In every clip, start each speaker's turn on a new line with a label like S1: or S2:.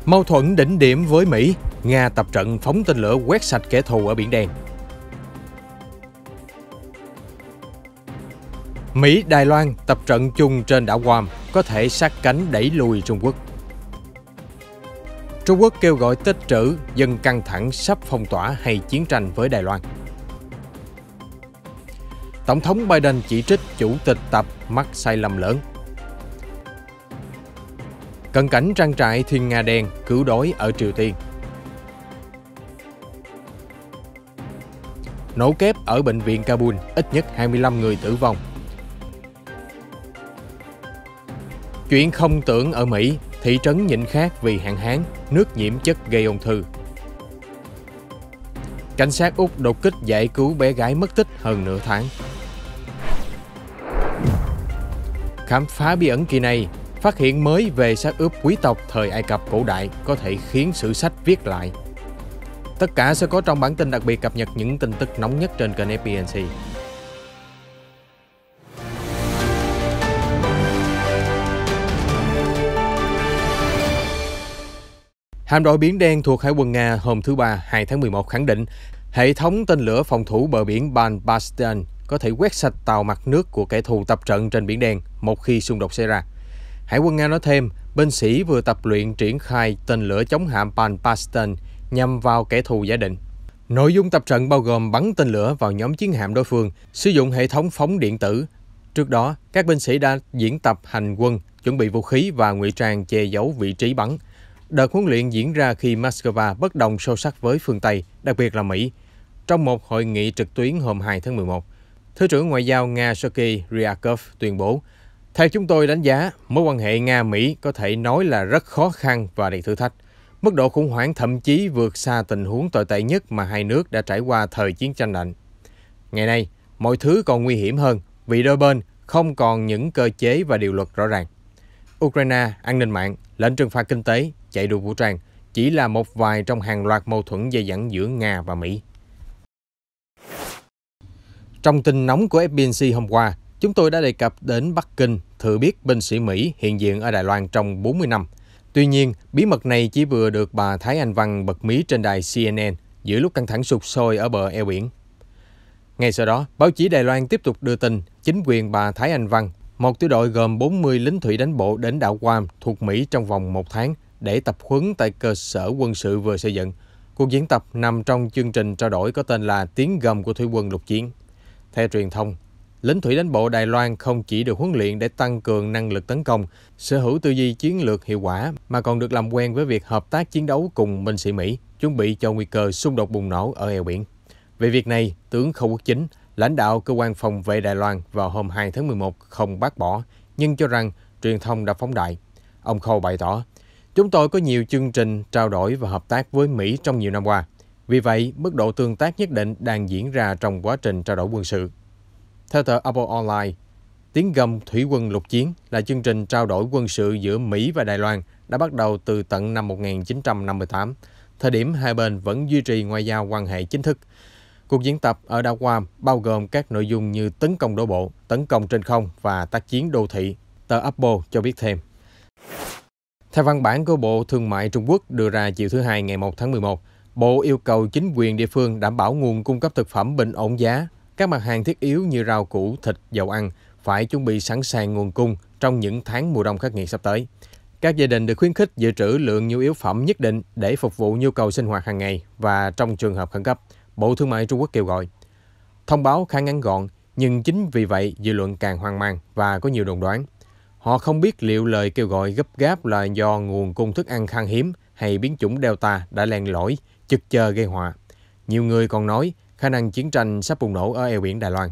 S1: Mâu thuẫn đỉnh điểm với Mỹ, Nga tập trận phóng tên lửa quét sạch kẻ thù ở Biển Đen. Mỹ, Đài Loan tập trận chung trên đảo Guam có thể sát cánh đẩy lùi Trung Quốc. Trung Quốc kêu gọi tích trữ, dân căng thẳng sắp phong tỏa hay chiến tranh với Đài Loan. Tổng thống Biden chỉ trích Chủ tịch Tập mắc sai lầm lớn. Cận cảnh trang trại Thiên Nga Đen cứu đói ở Triều Tiên. Nổ kép ở bệnh viện Kabul, ít nhất 25 người tử vong. Chuyện không tưởng ở Mỹ, thị trấn nhịn khát vì hạn hán, nước nhiễm chất gây ung thư. Cảnh sát Úc đột kích giải cứu bé gái mất tích hơn nửa tháng. Khám phá bí ẩn kỳ này, phát hiện mới về xác ướp quý tộc thời Ai Cập cổ đại có thể khiến sử sách viết lại. Tất cả sẽ có trong bản tin đặc biệt cập nhật những tin tức nóng nhất trên kênh FBNC. Hạm đội Biển Đen thuộc Hải quân Nga hôm thứ Ba 2 tháng 11 khẳng định hệ thống tên lửa phòng thủ bờ biển Ban-Bastion có thể quét sạch tàu mặt nước của kẻ thù tập trận trên Biển Đen một khi xung đột xảy ra. Hải quân Nga nói thêm, binh sĩ vừa tập luyện triển khai tên lửa chống hạm Ban-Bastion nhằm vào kẻ thù giả định. Nội dung tập trận bao gồm bắn tên lửa vào nhóm chiến hạm đối phương, sử dụng hệ thống phóng điện tử. Trước đó, các binh sĩ đã diễn tập hành quân, chuẩn bị vũ khí và ngụy trang che giấu vị trí bắn. Đợt huấn luyện diễn ra khi Moscow bất đồng sâu sắc với phương Tây, đặc biệt là Mỹ. Trong một hội nghị trực tuyến hôm 2 tháng 11, Thứ trưởng Ngoại giao Nga Sergei Ryabkov tuyên bố, theo chúng tôi đánh giá, mối quan hệ Nga-Mỹ có thể nói là rất khó khăn và đầy thử thách. Mức độ khủng hoảng thậm chí vượt xa tình huống tồi tệ nhất mà hai nước đã trải qua thời chiến tranh lạnh. Ngày nay, mọi thứ còn nguy hiểm hơn vì đôi bên không còn những cơ chế và điều luật rõ ràng. Ukraine, an ninh mạng, lệnh trừng phạt kinh tế, chạy đua vũ trang chỉ là một vài trong hàng loạt mâu thuẫn dai dẳng giữa Nga và Mỹ. Trong tin nóng của FBNC hôm qua, chúng tôi đã đề cập đến Bắc Kinh thừa biết binh sĩ Mỹ hiện diện ở Đài Loan trong 40 năm. Tuy nhiên, bí mật này chỉ vừa được bà Thái Anh Văn bật mí trên đài CNN giữa lúc căng thẳng sục sôi ở bờ eo biển. Ngay sau đó, báo chí Đài Loan tiếp tục đưa tin chính quyền bà Thái Anh Văn, một tiểu đội gồm 40 lính thủy đánh bộ đến đảo Guam thuộc Mỹ trong vòng 1 tháng để tập huấn tại cơ sở quân sự vừa xây dựng. Cuộc diễn tập nằm trong chương trình trao đổi có tên là Tiếng gầm của thủy quân lục chiến. Theo truyền thông, lính thủy đánh bộ Đài Loan không chỉ được huấn luyện để tăng cường năng lực tấn công, sở hữu tư duy chiến lược hiệu quả, mà còn được làm quen với việc hợp tác chiến đấu cùng binh sĩ Mỹ, chuẩn bị cho nguy cơ xung đột bùng nổ ở eo biển. Về việc này, tướng Khâu Quốc Chính, lãnh đạo cơ quan phòng vệ Đài Loan vào hôm 2 tháng 11 không bác bỏ, nhưng cho rằng truyền thông đã phóng đại. Ông Khâu bày tỏ, chúng tôi có nhiều chương trình trao đổi và hợp tác với Mỹ trong nhiều năm qua. Vì vậy, mức độ tương tác nhất định đang diễn ra trong quá trình trao đổi quân sự. Theo tờ Apple Online, Tiếng gầm thủy quân lục chiến là chương trình trao đổi quân sự giữa Mỹ và Đài Loan đã bắt đầu từ tận năm 1958, thời điểm hai bên vẫn duy trì ngoại giao quan hệ chính thức. Cuộc diễn tập ở đảo Guam bao gồm các nội dung như tấn công đổ bộ, tấn công trên không và tác chiến đô thị, tờ Apple cho biết thêm. Theo văn bản của Bộ Thương mại Trung Quốc đưa ra chiều thứ Hai ngày 1 tháng 11, Bộ yêu cầu chính quyền địa phương đảm bảo nguồn cung cấp thực phẩm bình ổn giá. Các mặt hàng thiết yếu như rau củ, thịt, dầu ăn phải chuẩn bị sẵn sàng nguồn cung trong những tháng mùa đông khắc nghiệt sắp tới. Các gia đình được khuyến khích dự trữ lượng nhu yếu phẩm nhất định để phục vụ nhu cầu sinh hoạt hàng ngày và trong trường hợp khẩn cấp, Bộ Thương mại Trung Quốc kêu gọi. Thông báo khá ngắn gọn, nhưng chính vì vậy dư luận càng hoang mang và có nhiều đồn đoán. Họ không biết liệu lời kêu gọi gấp gáp là do nguồn cung thức ăn khan hiếm hay biến chủng Delta đã len lỏi, chực chờ gây họa. Nhiều người còn nói khả năng chiến tranh sắp bùng nổ ở eo biển Đài Loan.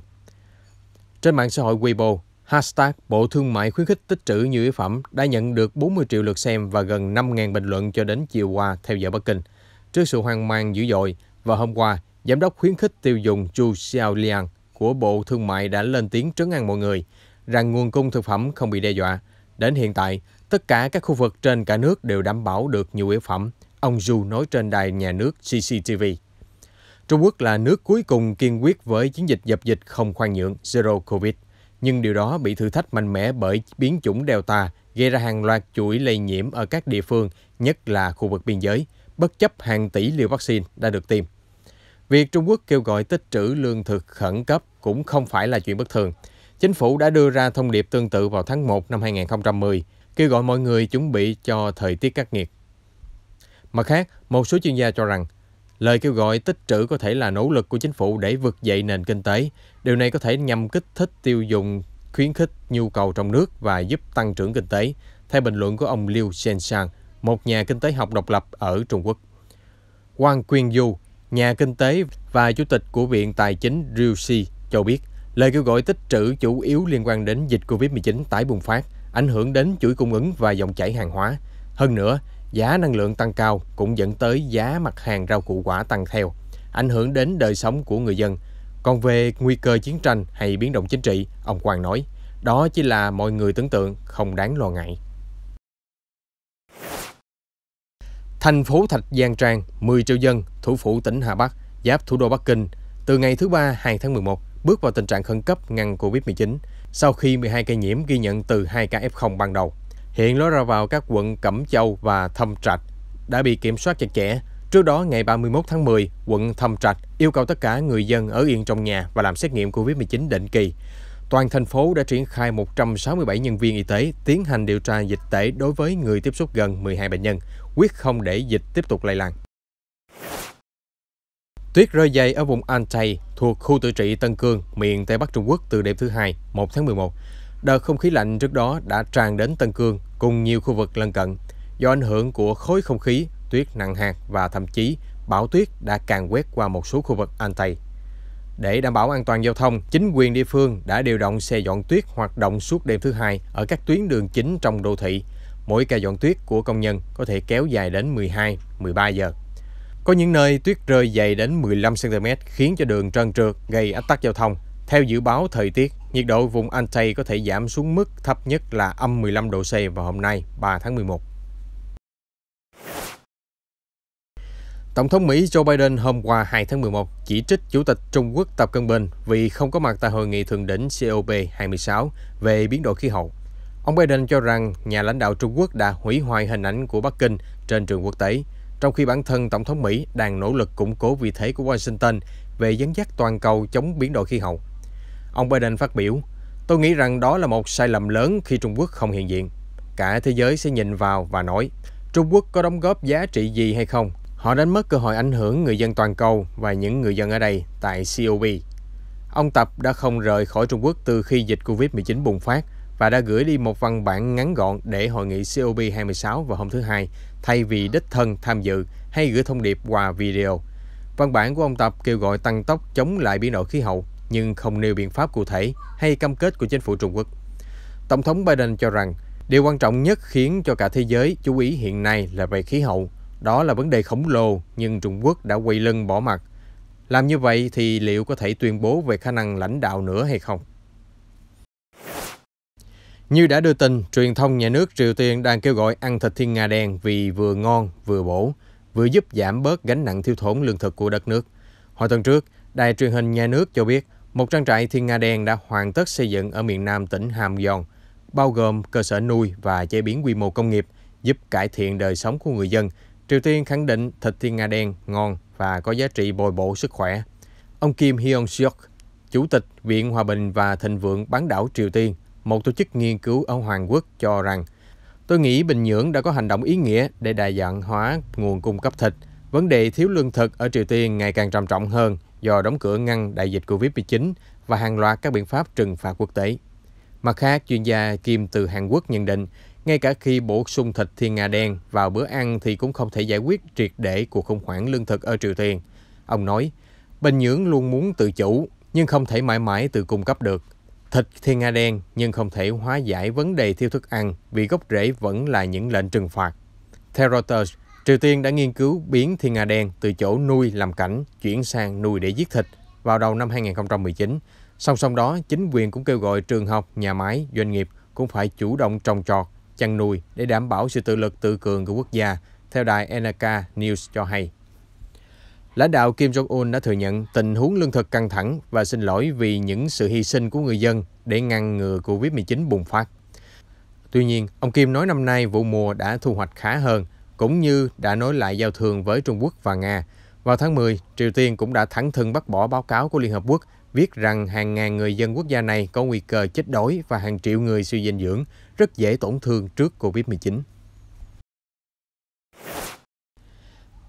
S1: Trên mạng xã hội Weibo, hashtag Bộ Thương mại khuyến khích tích trữ nhu yếu phẩm đã nhận được 40 triệu lượt xem và gần 5.000 bình luận cho đến chiều qua theo giờ Bắc Kinh. Trước sự hoang mang dữ dội, vào hôm qua, Giám đốc khuyến khích tiêu dùng Zhu Xiaoliang của Bộ Thương mại đã lên tiếng trấn an mọi người rằng nguồn cung thực phẩm không bị đe dọa. Đến hiện tại, tất cả các khu vực trên cả nước đều đảm bảo được nhu yếu phẩm, ông Zhu nói trên đài nhà nước CCTV. Trung Quốc là nước cuối cùng kiên quyết với chiến dịch dập dịch không khoan nhượng Zero Covid. nhưng điều đó bị thử thách mạnh mẽ bởi biến chủng Delta gây ra hàng loạt chuỗi lây nhiễm ở các địa phương, nhất là khu vực biên giới, bất chấp hàng tỷ liều vaccine đã được tiêm. Việc Trung Quốc kêu gọi tích trữ lương thực khẩn cấp cũng không phải là chuyện bất thường. Chính phủ đã đưa ra thông điệp tương tự vào tháng 1 năm 2010, kêu gọi mọi người chuẩn bị cho thời tiết khắc nghiệt. Mặt khác, một số chuyên gia cho rằng, lời kêu gọi tích trữ có thể là nỗ lực của chính phủ để vực dậy nền kinh tế. Điều này có thể nhằm kích thích tiêu dùng, khuyến khích nhu cầu trong nước và giúp tăng trưởng kinh tế, theo bình luận của ông Liu Zhenshan, một nhà kinh tế học độc lập ở Trung Quốc. Wang Qingyu, nhà kinh tế và chủ tịch của Viện Tài chính Rusi cho biết, lời kêu gọi tích trữ chủ yếu liên quan đến dịch COVID-19 tái bùng phát, ảnh hưởng đến chuỗi cung ứng và dòng chảy hàng hóa. Hơn nữa, giá năng lượng tăng cao cũng dẫn tới giá mặt hàng rau củ quả tăng theo, ảnh hưởng đến đời sống của người dân. Còn về nguy cơ chiến tranh hay biến động chính trị, ông Quang nói, đó chỉ là mọi người tưởng tượng, không đáng lo ngại. Thành phố Thạch Giang Trang, 10 triệu dân, thủ phủ tỉnh Hà Bắc, giáp thủ đô Bắc Kinh, từ ngày thứ Ba 2 tháng 11, bước vào tình trạng khẩn cấp ngăn Covid-19 sau khi 12 ca nhiễm ghi nhận từ 2 ca F0 ban đầu. Hiện lối ra vào các quận Cẩm Châu và Thâm Trạch đã bị kiểm soát chặt chẽ. Trước đó, ngày 31 tháng 10, quận Thâm Trạch yêu cầu tất cả người dân ở yên trong nhà và làm xét nghiệm Covid-19 định kỳ. Toàn thành phố đã triển khai 167 nhân viên y tế tiến hành điều tra dịch tễ đối với người tiếp xúc gần 12 bệnh nhân, quyết không để dịch tiếp tục lây lan. Tuyết rơi dày ở vùng An Tây thuộc khu tự trị Tân Cương, miền Tây Bắc Trung Quốc từ đêm thứ Hai, 1 tháng 11. Đợt không khí lạnh trước đó đã tràn đến Tân Cương cùng nhiều khu vực lân cận. Do ảnh hưởng của khối không khí, tuyết nặng hạt và thậm chí bão tuyết đã càn quét qua một số khu vực An Tây. Để đảm bảo an toàn giao thông, chính quyền địa phương đã điều động xe dọn tuyết hoạt động suốt đêm thứ Hai ở các tuyến đường chính trong đô thị. Mỗi ca dọn tuyết của công nhân có thể kéo dài đến 12-13 giờ. Có những nơi tuyết rơi dày đến 15 cm khiến cho đường trơn trượt, gây ách tắc giao thông. Theo dự báo thời tiết, nhiệt độ vùng An Tây có thể giảm xuống mức thấp nhất là âm 15 độ C vào hôm nay, 3 tháng 11. Tổng thống Mỹ Joe Biden hôm qua 2 tháng 11 chỉ trích Chủ tịch Trung Quốc Tập Cận Bình vì không có mặt tại hội nghị thượng đỉnh COP26 về biến đổi khí hậu. Ông Biden cho rằng nhà lãnh đạo Trung Quốc đã hủy hoại hình ảnh của Bắc Kinh trên trường quốc tế, trong khi bản thân Tổng thống Mỹ đang nỗ lực củng cố vị thế của Washington về dẫn dắt toàn cầu chống biến đổi khí hậu. Ông Biden phát biểu, "Tôi nghĩ rằng đó là một sai lầm lớn khi Trung Quốc không hiện diện. Cả thế giới sẽ nhìn vào và nói, Trung Quốc có đóng góp giá trị gì hay không? Họ đánh mất cơ hội ảnh hưởng người dân toàn cầu và những người dân ở đây tại COP." Ông Tập đã không rời khỏi Trung Quốc từ khi dịch Covid-19 bùng phát và đã gửi đi một văn bản ngắn gọn để hội nghị COP26 vào hôm thứ Hai, thay vì đích thân tham dự hay gửi thông điệp qua video. Văn bản của ông Tập kêu gọi tăng tốc chống lại biến đổi khí hậu, nhưng không nêu biện pháp cụ thể hay cam kết của chính phủ Trung Quốc. Tổng thống Biden cho rằng, điều quan trọng nhất khiến cho cả thế giới chú ý hiện nay là về khí hậu. Đó là vấn đề khổng lồ, nhưng Trung Quốc đã quay lưng bỏ mặt. Làm như vậy thì liệu có thể tuyên bố về khả năng lãnh đạo nữa hay không? Như đã đưa tin, truyền thông nhà nước Triều Tiên đang kêu gọi ăn thịt thiên nga đen vì vừa ngon, vừa bổ, vừa giúp giảm bớt gánh nặng thiếu thốn lương thực của đất nước. Hồi tuần trước, đài truyền hình nhà nước cho biết một trang trại thiên nga đen đã hoàn tất xây dựng ở miền nam tỉnh Hamgyong, bao gồm cơ sở nuôi và chế biến quy mô công nghiệp, giúp cải thiện đời sống của người dân. Triều Tiên khẳng định thịt thiên nga đen ngon và có giá trị bồi bổ sức khỏe. Ông Kim Hyong-seok, Chủ tịch Viện Hòa bình và Thịnh vượng bán đảo Triều Tiên, một tổ chức nghiên cứu ở Hàn Quốc cho rằng, "Tôi nghĩ Bình Nhưỡng đã có hành động ý nghĩa để đa dạng hóa nguồn cung cấp thịt. Vấn đề thiếu lương thực ở Triều Tiên ngày càng trầm trọng hơn do đóng cửa ngăn đại dịch Covid-19 và hàng loạt các biện pháp trừng phạt quốc tế." Mặt khác, chuyên gia Kim từ Hàn Quốc nhận định, ngay cả khi bổ sung thịt thiên nga đen vào bữa ăn thì cũng không thể giải quyết triệt để cuộc khủng hoảng lương thực ở Triều Tiên. Ông nói, Bình Nhưỡng luôn muốn tự chủ, nhưng không thể mãi mãi tự cung cấp được thịt thiên nga đen, nhưng không thể hóa giải vấn đề thiếu thức ăn vì gốc rễ vẫn là những lệnh trừng phạt. Theo Reuters, Triều Tiên đã nghiên cứu biến thiên nga đen từ chỗ nuôi làm cảnh chuyển sang nuôi để giết thịt vào đầu năm 2019. Song song đó, chính quyền cũng kêu gọi trường học, nhà máy, doanh nghiệp cũng phải chủ động trồng trọt, chăn nuôi để đảm bảo sự tự lực tự cường của quốc gia, theo đài NRK News cho hay. Lãnh đạo Kim Jong-un đã thừa nhận tình huống lương thực căng thẳng và xin lỗi vì những sự hy sinh của người dân để ngăn ngừa Covid-19 bùng phát. Tuy nhiên, ông Kim nói năm nay vụ mùa đã thu hoạch khá hơn, cũng như đã nối lại giao thương với Trung Quốc và Nga. Vào tháng 10, Triều Tiên cũng đã thẳng thừng bác bỏ báo cáo của Liên Hợp Quốc viết rằng hàng ngàn người dân quốc gia này có nguy cơ chết đói và hàng triệu người suy dinh dưỡng, rất dễ tổn thương trước Covid-19.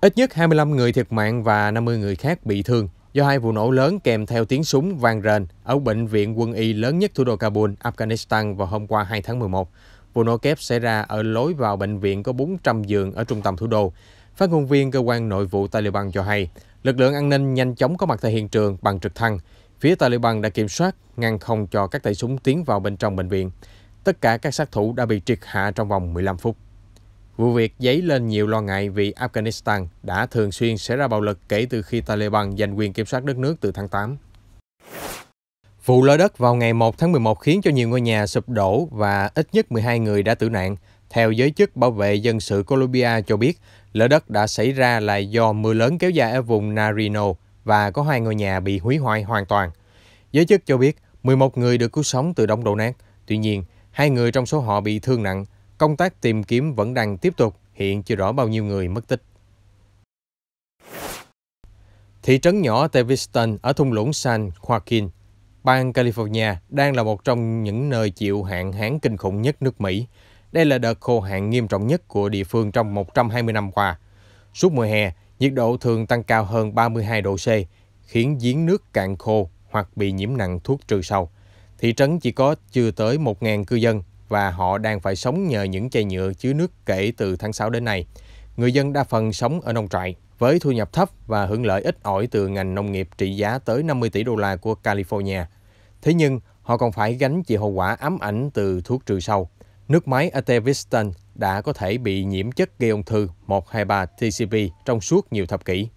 S1: Ít nhất 25 người thiệt mạng và 50 người khác bị thương do hai vụ nổ lớn kèm theo tiếng súng vang rền ở bệnh viện quân y lớn nhất thủ đô Kabul, Afghanistan vào hôm qua 2 tháng 11. Vụ nổ kép xảy ra ở lối vào bệnh viện có 400 giường ở trung tâm thủ đô. Phát ngôn viên cơ quan nội vụ Taliban cho hay, lực lượng an ninh nhanh chóng có mặt tại hiện trường bằng trực thăng. Phía Taliban đã kiểm soát, ngăn không cho các tay súng tiến vào bên trong bệnh viện. Tất cả các sát thủ đã bị triệt hạ trong vòng 15 phút. Vụ việc dấy lên nhiều lo ngại vì Afghanistan đã thường xuyên xảy ra bạo lực kể từ khi Taliban giành quyền kiểm soát đất nước từ tháng 8. Vụ lở đất vào ngày 1 tháng 11 khiến cho nhiều ngôi nhà sụp đổ và ít nhất 12 người đã tử nạn. Theo giới chức bảo vệ dân sự Colombia cho biết, lở đất đã xảy ra là do mưa lớn kéo dài ở vùng Narino và có 2 ngôi nhà bị hủy hoại hoàn toàn. Giới chức cho biết 11 người được cứu sống từ đống đổ nát. Tuy nhiên, 2 người trong số họ bị thương nặng. Công tác tìm kiếm vẫn đang tiếp tục, hiện chưa rõ bao nhiêu người mất tích. Thị trấn nhỏ Teviston ở thung lũng San Joaquin, bang California đang là một trong những nơi chịu hạn hán kinh khủng nhất nước Mỹ. Đây là đợt khô hạn nghiêm trọng nhất của địa phương trong 120 năm qua. Suốt mùa hè, nhiệt độ thường tăng cao hơn 32 độ C, khiến giếng nước cạn khô hoặc bị nhiễm nặng thuốc trừ sâu. Thị trấn chỉ có chưa tới 1.000 cư dân và họ đang phải sống nhờ những chai nhựa chứa nước kể từ tháng 6 đến nay. Người dân đa phần sống ở nông trại, với thu nhập thấp và hưởng lợi ít ỏi từ ngành nông nghiệp trị giá tới 50 tỷ đô la của California. Thế nhưng, họ còn phải gánh chịu hậu quả ám ảnh từ thuốc trừ sâu. Nước máy ở Teviston đã có thể bị nhiễm chất gây ung thư 123 TCP trong suốt nhiều thập kỷ.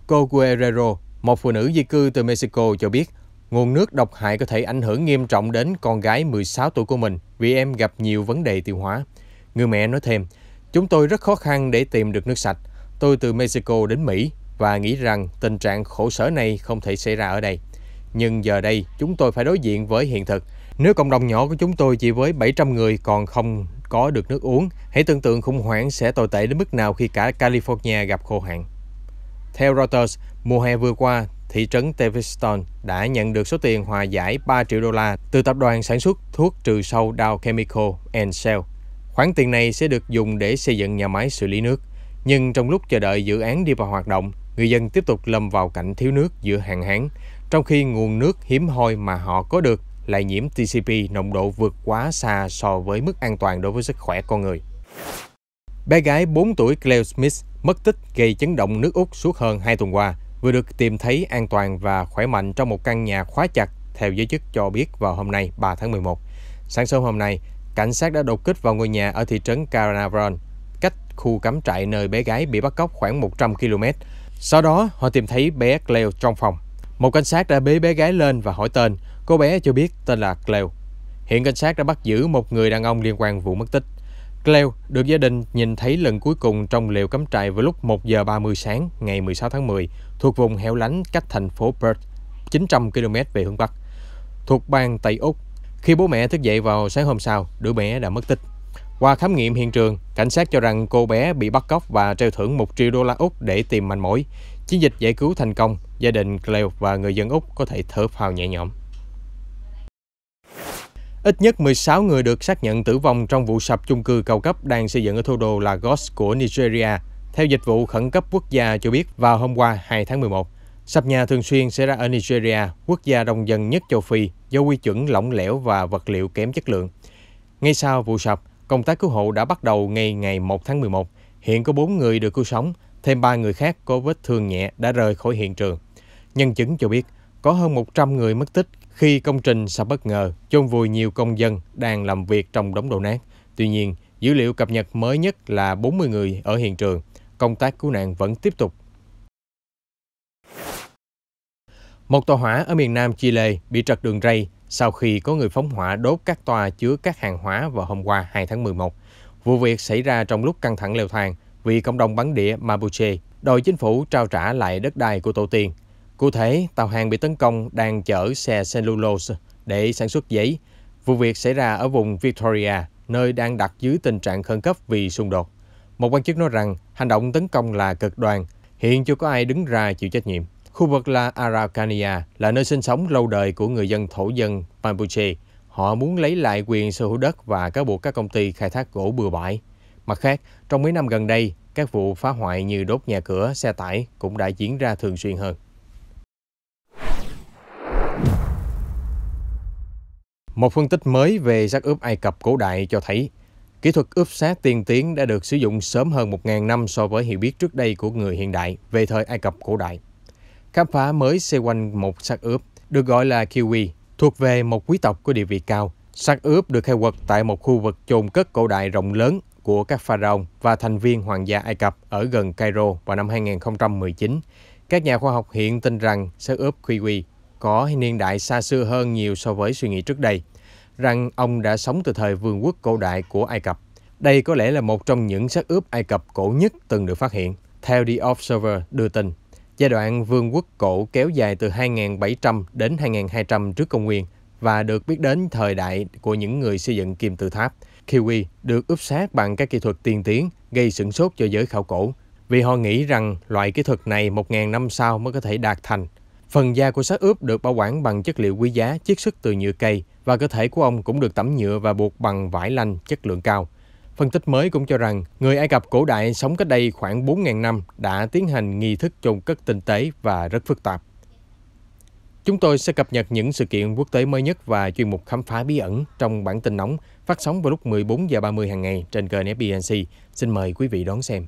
S1: Cô Guerrero, một phụ nữ di cư từ Mexico cho biết, nguồn nước độc hại có thể ảnh hưởng nghiêm trọng đến con gái 16 tuổi của mình vì em gặp nhiều vấn đề tiêu hóa. Người mẹ nói thêm, chúng tôi rất khó khăn để tìm được nước sạch. Tôi từ Mexico đến Mỹ và nghĩ rằng tình trạng khổ sở này không thể xảy ra ở đây. Nhưng giờ đây, chúng tôi phải đối diện với hiện thực. Nếu cộng đồng nhỏ của chúng tôi chỉ với 700 người còn không có được nước uống, hãy tưởng tượng khủng hoảng sẽ tồi tệ đến mức nào khi cả California gặp khô hạn. Theo Reuters, mùa hè vừa qua, thị trấn Teviston đã nhận được số tiền hòa giải 3 triệu đô la từ tập đoàn sản xuất thuốc trừ sâu Dow Chemical and Shell. Khoản tiền này sẽ được dùng để xây dựng nhà máy xử lý nước. Nhưng trong lúc chờ đợi dự án đi vào hoạt động, người dân tiếp tục lâm vào cảnh thiếu nước giữa hạn hán, trong khi nguồn nước hiếm hoi mà họ có được lại nhiễm TCP nồng độ vượt quá xa so với mức an toàn đối với sức khỏe con người. Bé gái 4 tuổi Claire Smith mất tích gây chấn động nước Úc suốt hơn 2 tuần qua, vừa được tìm thấy an toàn và khỏe mạnh trong một căn nhà khóa chặt, theo giới chức cho biết vào hôm nay 3 tháng 11. Sáng sớm hôm nay, cảnh sát đã đột kích vào ngôi nhà ở thị trấn Carnarvon, cách khu cắm trại nơi bé gái bị bắt cóc khoảng 100 km. Sau đó, họ tìm thấy bé Claire trong phòng. Một cảnh sát đã bế bé gái lên và hỏi tên. Cô bé cho biết tên là Claire. Hiện cảnh sát đã bắt giữ một người đàn ông liên quan vụ mất tích. Claire được gia đình nhìn thấy lần cuối cùng trong lều cắm trại vào lúc 1 giờ 30 sáng ngày 16 tháng 10, thuộc vùng hẻo lánh cách thành phố Perth, 900 km về hướng Bắc, thuộc bang Tây Úc. Khi bố mẹ thức dậy vào sáng hôm sau, đứa bé đã mất tích. Qua khám nghiệm hiện trường, cảnh sát cho rằng cô bé bị bắt cóc và treo thưởng 1 triệu đô la Úc để tìm manh mối. Chiến dịch giải cứu thành công, gia đình Claire và người dân Úc có thể thở phào nhẹ nhõm. Ít nhất 16 người được xác nhận tử vong trong vụ sập chung cư cao cấp đang xây dựng ở thủ đô Lagos của Nigeria, theo Dịch vụ Khẩn cấp Quốc gia cho biết vào hôm qua 2 tháng 11. Sập nhà thường xuyên xảy ra ở Nigeria, quốc gia đông dân nhất châu Phi, do quy chuẩn lỏng lẻo và vật liệu kém chất lượng. Ngay sau vụ sập, công tác cứu hộ đã bắt đầu ngay ngày 1 tháng 11. Hiện có 4 người được cứu sống, thêm 3 người khác có vết thương nhẹ đã rời khỏi hiện trường. Nhân chứng cho biết, có hơn 100 người mất tích khi công trình sập bất ngờ, chôn vùi nhiều công dân đang làm việc trong đống đổ nát. Tuy nhiên, dữ liệu cập nhật mới nhất là 40 người ở hiện trường. Công tác cứu nạn vẫn tiếp tục. Một tàu hỏa ở miền Nam Chile bị trật đường ray sau khi có người phóng hỏa đốt các toa chứa các hàng hóa vào hôm qua 2 tháng 11. Vụ việc xảy ra trong lúc căng thẳng leo thang vì cộng đồng bản địa Mapuche đòi chính phủ trao trả lại đất đai của tổ tiên. Cụ thể, tàu hàng bị tấn công đang chở xe cellulose để sản xuất giấy. Vụ việc xảy ra ở vùng Victoria, nơi đang đặt dưới tình trạng khẩn cấp vì xung đột. Một quan chức nói rằng hành động tấn công là cực đoan, hiện chưa có ai đứng ra chịu trách nhiệm. Khu vực La Araucania là nơi sinh sống lâu đời của người dân thổ dân Mapuche. Họ muốn lấy lại quyền sở hữu đất và cáo buộc các công ty khai thác gỗ bừa bãi. Mặt khác, trong mấy năm gần đây, các vụ phá hoại như đốt nhà cửa, xe tải cũng đã diễn ra thường xuyên hơn. Một phân tích mới về xác ướp Ai Cập cổ đại cho thấy, kỹ thuật ướp xác tiên tiến đã được sử dụng sớm hơn 1.000 năm so với hiểu biết trước đây của người hiện đại về thời Ai Cập cổ đại. Khám phá mới xoay quanh một xác ướp, được gọi là kiwi, thuộc về một quý tộc có địa vị cao. Xác ướp được khai quật tại một khu vực chôn cất cổ đại rộng lớn của các pharaoh và thành viên hoàng gia Ai Cập ở gần Cairo vào năm 2019. Các nhà khoa học hiện tin rằng xác ướp kiwi có niên đại xa xưa hơn nhiều so với suy nghĩ trước đây, rằng ông đã sống từ thời vương quốc cổ đại của Ai Cập. Đây có lẽ là một trong những xác ướp Ai Cập cổ nhất từng được phát hiện. Theo The Observer đưa tin, giai đoạn vương quốc cổ kéo dài từ 2700 đến 2200 trước công nguyên và được biết đến thời đại của những người xây dựng kim tự tháp. Kiwi được ướp xác bằng các kỹ thuật tiên tiến, gây sửng sốt cho giới khảo cổ, vì họ nghĩ rằng loại kỹ thuật này 1.000 năm sau mới có thể đạt thành. Phần da của xác ướp được bảo quản bằng chất liệu quý giá chiết xuất từ nhựa cây và cơ thể của ông cũng được tẩm nhựa và buộc bằng vải lanh chất lượng cao. Phân tích mới cũng cho rằng người Ai Cập cổ đại sống cách đây khoảng 4.000 năm đã tiến hành nghi thức chôn cất tinh tế và rất phức tạp. Chúng tôi sẽ cập nhật những sự kiện quốc tế mới nhất và chuyên mục khám phá bí ẩn trong bản tin nóng phát sóng vào lúc 14:30 hàng ngày trên kênh FBNC. Xin mời quý vị đón xem.